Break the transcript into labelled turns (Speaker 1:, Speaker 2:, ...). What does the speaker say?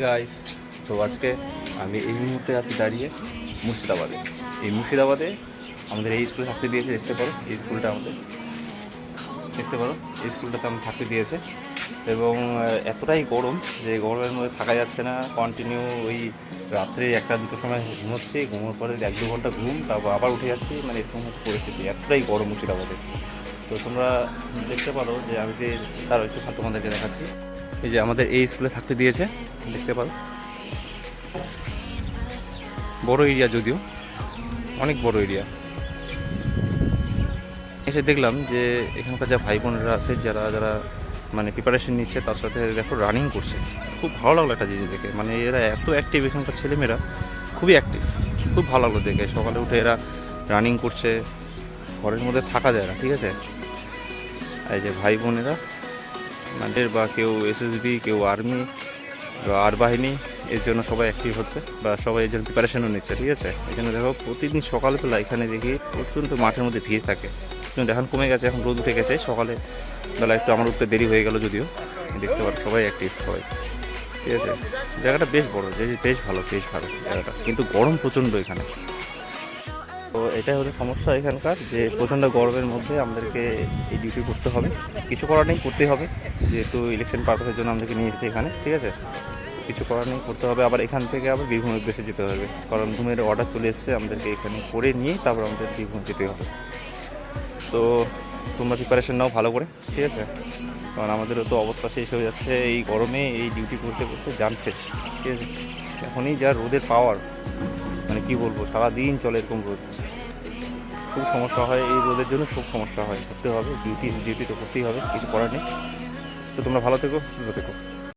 Speaker 1: Guys, তো আজকে আমি এই মুহূর্তে আছি দাঁড়িয়ে মুর্শিদাবাদে। এই মুর্শিদাবাদে আমাদের এই স্কুলে থাকতে দিয়েছে, দেখতে পারো এই স্কুলটা আমাদের, দেখতে পারো এই স্কুলটাতে আমি থাকতে দিয়েছে। এবং এতটাই গরম যে গরমের মধ্যে থাকা যাচ্ছে না। কন্টিনিউ ওই রাত্রে 1টা 2টোর সময় ঘুমোচ্ছি, ঘুমোর পরে 1-2 ঘন্টা ঘুম, তারপর আবার উঠে যাচ্ছি। মানে এরকম হচ্ছে পরিস্থিতি, এতটাই গরম মুর্শিদাবাদে। তো তোমরা দেখতে পারো যে আমি যে তার একটু তোমাদেরকে দেখাচ্ছি। এই যে আমাদের এই স্কুলে থাকতে দিয়েছে, দেখতে পারো। বড় এরিয়া, যদিও অনেক বড় এরিয়া। এসে দেখলাম যে এখানকার যা ভাই বোনেরা আছে, যারা যারা মানে প্রিপারেশন নিচ্ছে, তার সাথে দেখো রানিং করছে। খুব ভালো লাগলো একটা জিনিস দেখে। মানে এরা এত অ্যাক্টিভ, এখানকার ছেলেমেয়েরা খুবই অ্যাক্টিভ। খুব ভালো লাগলো দেখে। সকালে উঠে এরা রানিং করছে, ঘরের মধ্যে থাকা যায় না, ঠিক আছে। এই যে ভাই বোনেরা মানে, বা কেউ এসএসবি, কেউ আর্মি বা আর বাহিনী, এর জন্য সবাই অ্যাক্টিভ হচ্ছে, বা সবাই এর জন্য প্রিপারেশনও নিচ্ছে, ঠিক আছে। এই জন্য দেখো প্রতিদিন সকালবেলা এখানে দেখি প্রচণ্ড মাঠের মধ্যে ভিড় থাকে। কিন্তু এখন কমে গেছে, এখন রোদ উঠে গেছে। সকালে বেলা একটু আমার উঠতে দেরি হয়ে গেল, যদিও দেখতে পারো সবাই অ্যাক্টিভ, সবাই, ঠিক আছে। জায়গাটা বেশ বড়, যে বেশ ভালো, বেশ ভালো জায়গাটা, কিন্তু গরম প্রচণ্ড এখানে। তো এটাই হলো সমস্যা এখানকার, যে প্রচণ্ড গরমের মধ্যে আমাদেরকে এই ডিউটি করতে হবে। কিছু করার নেই, করতেই হবে, যেহেতু ইলেকশন পারপাসের জন্য আমাদেরকে নিয়ে এসেছে এখানে, ঠিক আছে। কিছু করার নেই, করতে হবে। আবার এখান থেকে আবার বীরভূমের উদ্দেশ্যে যেতে হবে, কারণ ঘুমের অর্ডার চলে এসেছে, আমাদেরকে এখানে করে নিয়ে তারপর আমাদের বীরভূম যেতে হবে। তো তোমরা প্রিপারেশন নাও ভালো করে, ঠিক আছে। কারণ আমাদেরও তো অবস্থা শেষ হয়ে যাচ্ছে এই গরমে, এই ডিউটি করতে করতে জান শেষ, ঠিক আছে। এখনই যা রোদের পাওয়ার, মানে কী বলবো, সারাদিন চলে এরকম রোদ। খুব সমস্যা হয় এই রোদের জন্য, খুব সমস্যা হয়। করতে হবে ডিউটি, ডিউটি তো করতেই হবে, কিছু করার নেই। তো তোমরা ভালো থেকো, সুস্থ থেকো।